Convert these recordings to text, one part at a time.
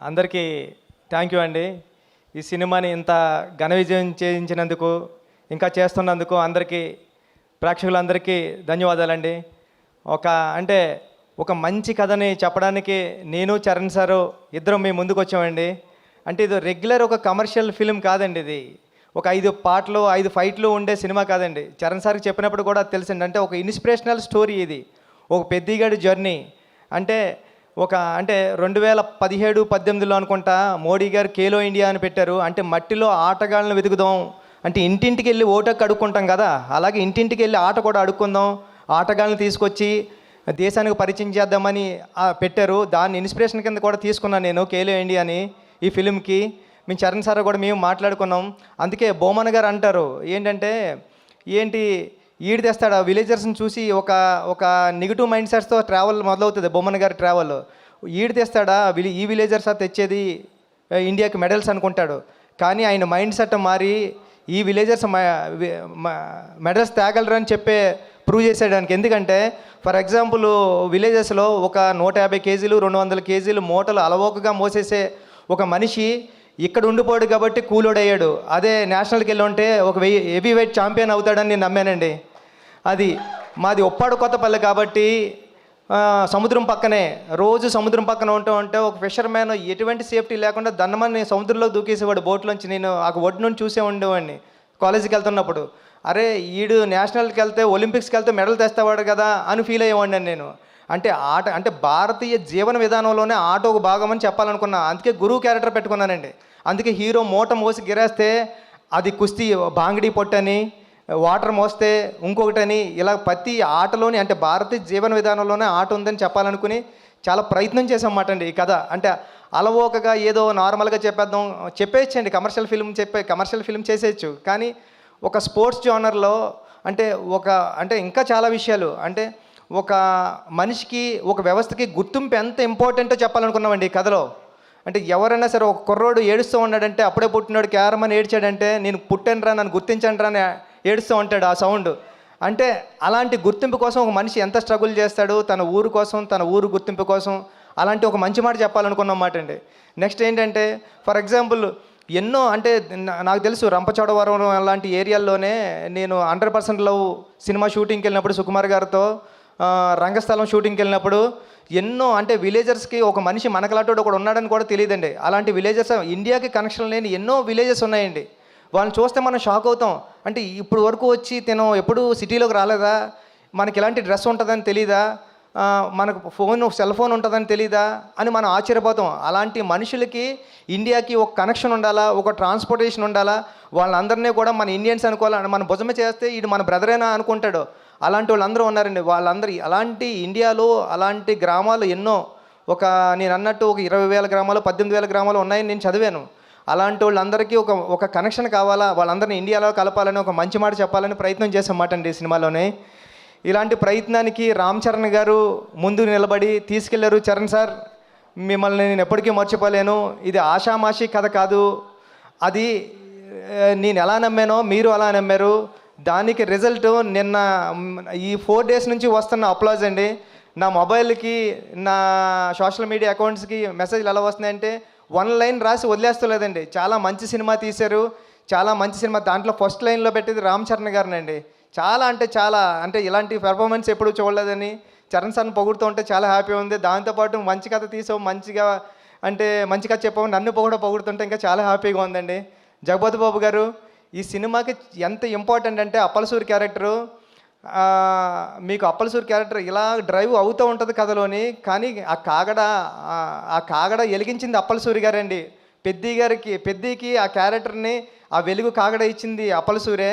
అందరికీ thank you అండి. ఈ సినిమాని ఇంత ఘన విజయం చేయించినందుకు, ఇంకా చేస్తున్నందుకు అందరికీ, ప్రేక్షకులందరికీ ధన్యవాదాలండి. అంటే ఒక మంచి కథని చెప్పడానికి నేను చరణ్ సారు ఇద్దరం మీ ముందుకు వచ్చామండి. అంటే ఇది రెగ్యులర్ ఒక కమర్షియల్ ఫిల్మ్ కాదండి. ఇది ఒక 5 పాటలు 5 ఫైట్లు ఉండే సినిమా కాదండి. చరణ్ సార్కి చెప్పినప్పుడు కూడా తెలిసింది. అంటే ఒక ఇన్స్పిరేషనల్ స్టోరీ ఇది, ఒక పెద్దిగాడి జర్నీ. అంటే 2017-18లో అనుకుంటా మోడీ గారు ఖేలో ఇండియా అని పెట్టారు. అంటే మట్టిలో ఆటగాళ్ళను వెతుకుదాం, అంటే ఇంటింటికి వెళ్ళి ఓటకు అడుక్కుంటాం కదా, అలాగే ఇంటింటికి వెళ్ళి ఆట కూడా అడుక్కుందాం, ఆటగాళ్ళని తీసుకొచ్చి దేశానికి పరిచయం చేద్దామని పెట్టారు. దాన్ని ఇన్స్పిరేషన్ కింద కూడా తీసుకున్నాను నేను ఖేలో ఇండియాని ఈ ఫిలింకి. మేము చరణ్ సార్ కూడా మేము మాట్లాడుకున్నాం. అందుకే బొమ్మన్ గారు అంటారు ఏంటంటే, ఈడు తెస్తాడు ఆ విలేజర్స్ని చూసి ఒక నెగిటివ్ మైండ్ సెట్స్తో ట్రావెల్ మొదలవుతుంది బొమ్మన్ గారి ట్రావెల్. ఈడు తెస్తాడా ఈ విలేజర్స్ తెచ్చేది ఇండియాకి మెడల్స్ అనుకుంటాడు. కానీ ఆయన మైండ్ సెట్ మారి ఈ విలేజర్స్ మెడల్స్ తేగలరు అని ప్రూవ్ చేసేయడానికి. ఎందుకంటే ఫర్ ఎగ్జాంపుల్ విలేజెస్లో ఒక 150 కేజీలు 200 కేజీలు మూటలు అలవోకగా మోసేసే ఒక మనిషి ఇక్కడ ఉండిపోయాడు కాబట్టి కూలోడయ్యాడు. అదే నేషనల్కి వెళ్ళి ఉంటే ఒక హెవీ వెయిట్ ఛాంపియన్ అవుతాడని నేను నమ్మానండి. అది మాది ఉప్పాడు కొత్తపల్లి కాబట్టి సముద్రం పక్కనే, రోజు సముద్రం పక్కన ఉంటే ఒక ఫిషర్మ్యాన్ ఎటువంటి సేఫ్టీ లేకుండా దన్నమని సముద్రంలో దూకేసేవాడు బోట్లోంచి. నేను ఆ ఒడ్డు నుంచి చూసే ఉండేవాడిని కాలేజీకి వెళ్తున్నప్పుడు. అరే ఈడు నేషనల్కి వెళ్తే ఒలింపిక్స్కి వెళ్తే మెడల్ తెస్తావాడు కదా అని ఫీల్ అయ్యేవాడిని నేను. అంటే భారతీయ జీవన విధానంలోనే ఆట ఒక భాగం అని చెప్పాలనుకున్నా. అందుకే గురువు క్యారెక్టర్ పెట్టుకున్నానండి. అందుకే హీరో మూట మోసి గిరేస్తే అది కుస్తీ బాంగిడి పొట్టని, వాటర్ మోస్తే ఇంకొకటని, ఇలా ప్రతి ఆటలోని అంటే భారతీయ జీవన విధానంలోనే ఆట ఉందని చెప్పాలనుకుని చాలా ప్రయత్నం చేసామన్నమాట అండి ఈ కథ. అంటే అలవోకగా ఏదో నార్మల్గా చెప్పేయచ్చండి, కమర్షియల్ ఫిల్మ్ చేసేయచ్చు. కానీ ఒక స్పోర్ట్స్ జోనర్లో అంటే ఇంకా చాలా విషయాలు, అంటే ఒక మనిషికి ఒక వ్యవస్థకి గుర్తింపు ఎంత ఇంపార్టెంటో చెప్పాలనుకున్నామండి ఈ కథలో. అంటే ఎవరైనా సరే ఒక కుర్రోడు ఏడుస్తూ ఉన్నాడంటే, అప్పుడే పుట్టినాడు క్యారమని ఏడ్చాడంటే, నేను పుట్టానురా నన్ను గుర్తించండి రా అని ఏడుస్తూ ఉంటాడు ఆ సౌండ్. అంటే అలాంటి గుర్తింపు కోసం ఒక మనిషి ఎంత స్ట్రగుల్ చేస్తాడు తన ఊరు కోసం, తన ఊరు గుర్తింపు కోసం. అలాంటి ఒక మంచి మాట చెప్పాలనుకున్నమాట అండి. నెక్స్ట్ ఏంటంటే ఫర్ ఎగ్జాంపుల్ ఎన్నో అంటే నాకు తెలుసు రంపచోడవరం అలాంటి ఏరియాల్లోనే నేను 100% లవ్ సినిమా షూటింగ్కి వెళ్ళినప్పుడు సుకుమార్ గారితో రంగస్థలం షూటింగ్కి వెళ్ళినప్పుడు ఎన్నో అంటే విలేజర్స్కి ఒక మనిషి మనకలాంటి ఒకడు ఉన్నాడని కూడా తెలియదండి. అలాంటి విలేజెస్ ఇండియాకి కనెక్షన్ లేని ఎన్నో విలేజెస్ ఉన్నాయండి. వాళ్ళని చూస్తే మనం షాక్ అవుతాం. అంటే ఇప్పుడు వరకు వచ్చి తిను ఎప్పుడు సిటీలోకి రాలేదా, మనకి ఇలాంటి డ్రెస్ ఉంటుందని తెలీదా, మనకు సెల్ ఫోన్ ఉంటుందని తెలీదా అని మనం ఆశ్చర్యపోతాం. అలాంటి మనుషులకి ఇండియాకి ఒక కనెక్షన్ ఉండాలా, ఒక ట్రాన్స్పోర్టేషన్ ఉండాలా, వాళ్ళందరినీ కూడా మన ఇండియన్స్ అనుకోవాలని మన భుజమే చేస్తే ఇది మన బ్రదరేనా అనుకుంటాడు. అలాంటి వాళ్ళందరూ ఉన్నారండి. వాళ్ళందరూ అలాంటి ఇండియాలో అలాంటి గ్రామాలు ఎన్నో, నేను అన్నట్టు ఒక 20,000 గ్రామాలు 18,000 గ్రామాలు ఉన్నాయని నేను చదివాను. అలాంటి వాళ్ళందరికీ ఒక కనెక్షన్ కావాలా, వాళ్ళందరినీ ఇండియాలో కలపాలని ఒక మంచి మాట చెప్పాలని ప్రయత్నం చేసామాట అండి ఈ సినిమాలోనే. ఇలాంటి ప్రయత్నానికి రామ్ చరణ్ గారు ముందు నిలబడి తీసుకెళ్లారు. చరణ్ సార్ మిమ్మల్ని నేను ఎప్పటికీ మర్చిపోలేను. ఇది ఆషామాషి కథ కాదు, అది నేను ఎలా నమ్మానో మీరు అలా నమ్మారు. దానికి రిజల్ట్ నిన్న ఈ 4 days నుంచి వస్తున్న అప్లాజ్ అండి. నా మొబైల్కి నా సోషల్ మీడియా అకౌంట్స్కి మెసేజ్లు ఎలా వస్తున్నాయంటే 1 లైన్ రాసి వదిలేస్తలేదండి. చాలా మంచి సినిమా తీశారు, చాలా మంచి సినిమా. దాంట్లో ఫస్ట్ లైన్లో పెట్టేది రామ్ చరణ్ గారినండి. చాలా అంటే ఇలాంటి పెర్ఫార్మెన్స్ ఎప్పుడూ చూడలేదని చరణ్ సార్ని పొగుడుతూ ఉంటే చాలా హ్యాపీ ఉంది. దాంతోపాటు మంచి కథ తీసావు, మంచి కథ చెప్పావు, నన్ను పొగుడుతుంటే ఇంకా చాలా హ్యాపీగా ఉందండి. జగపతి బాబు గారు ఈ సినిమాకి ఎంత ఇంపార్టెంట్ అంటే అప్పలసూరి క్యారెక్టరు, మీకు అప్పలసూరి క్యారెక్టర్ ఇలా డ్రైవ్ అవుతూ ఉంటుంది కథలోని. కానీ ఆ కాగడ వెలిగించింది అప్పలసూరి గారండి. పెద్దికి ఆ క్యారెక్టర్ని ఆ వెలుగు కాగడ ఇచ్చింది అప్పలసూరే.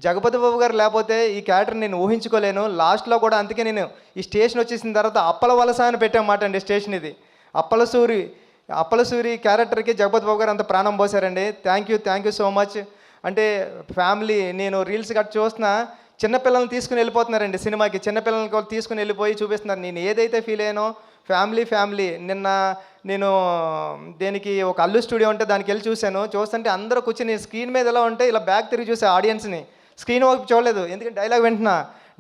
జగపతి బాబు గారు లేకపోతే ఈ క్యారెక్టర్ నేను ఊహించుకోలేను. లాస్ట్లో కూడా అందుకే నేను ఈ స్టేషన్ వచ్చేసిన తర్వాత అప్పల వలస అని పెట్టామాట అండి స్టేషన్. ఇది అప్పలసూరి క్యారెక్టర్కి జగపతి బాబు గారు అంత ప్రాణం పోసారండి. Thank you so much. అంటే ఫ్యామిలీ, నేను రీల్స్ గట్రా చూస్తున్నా, చిన్నపిల్లల్ని తీసుకుని వెళ్ళిపోతున్నారండి సినిమాకి. చిన్నపిల్లల్ని తీసుకుని వెళ్ళిపోయి చూపిస్తున్నారు. నేను ఏదైతే ఫీల్ అయ్యానో ఫ్యామిలీ నిన్న నేను దేనికి ఒక అల్లు స్టూడియో ఉంటే దానికి వెళ్ళి చూస్తుంటే అందరూ కూర్చొని స్క్రీన్ మీద ఎలా ఉంటే ఇలా బ్యాక్ తిరిగి చూసే ఆడియన్స్ని, స్క్రీన్ వైపు చూడలేదు. ఎందుకంటే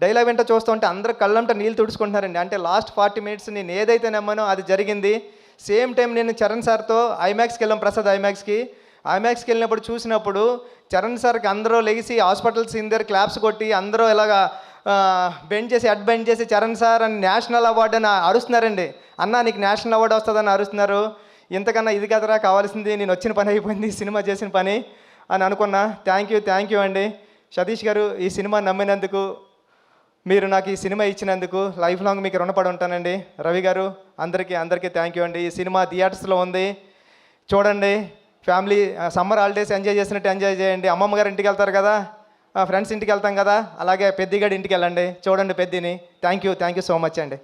డైలాగ్ వింటా చూస్తూ ఉంటే అందరూ కళ్ళంట నీళ్ళు తుడుచుకుంటున్నారండి. అంటే లాస్ట్ 40 minutes నేను ఏదైతే నమ్మానో అది జరిగింది. సేమ్ టైం నేను చరణ్ సార్తో ఐమాక్స్కి వెళ్ళాం, ప్రసాద్ ఐమాక్స్కి వెళ్ళినప్పుడు చూసినప్పుడు చరణ్ సార్కి అందరూ లెగిసి హాస్పిటల్ సీన్ దగ్గర క్లాప్స్ కొట్టి అందరూ ఇలాగా బెండ్ చేసి బెండ్ చేసి చరణ్ సార్ అని నేషనల్ అవార్డు అని అరుస్తున్నారండి. అన్న నీకు నేషనల్ అవార్డు వస్తుందని అరుస్తున్నారు. ఇంతకన్నా ఇది కదరా కావాల్సింది, నేను వచ్చిన పని అయిపోయింది, సినిమా చేసిన పని అని అనుకున్నా. థ్యాంక్ యూ అండి సతీష్ గారు, ఈ సినిమా నమ్మినందుకు, మీరు నాకు ఈ సినిమా ఇచ్చినందుకు లైఫ్ లాంగ్ మీకు రుణపడి ఉంటానండి. రవి గారు అందరికీ థ్యాంక్ యూ అండి. ఈ సినిమా థియేటర్స్లో ఉంది, చూడండి. ఫ్యామిలీ సమ్మర్ హాలిడేస్ ఎంజాయ్ చేసినట్టు ఎంజాయ్ చేయండి. అమ్మమ్మ గారు ఇంటికి వెళ్తారు కదా, ఫ్రెండ్స్ ఇంటికి వెళ్తాం కదా, అలాగే పెద్దిగాడి ఇంటికి వెళ్ళండి, చూడండి పెద్దిని. థ్యాంక్ యూ సో మచ్ అండి.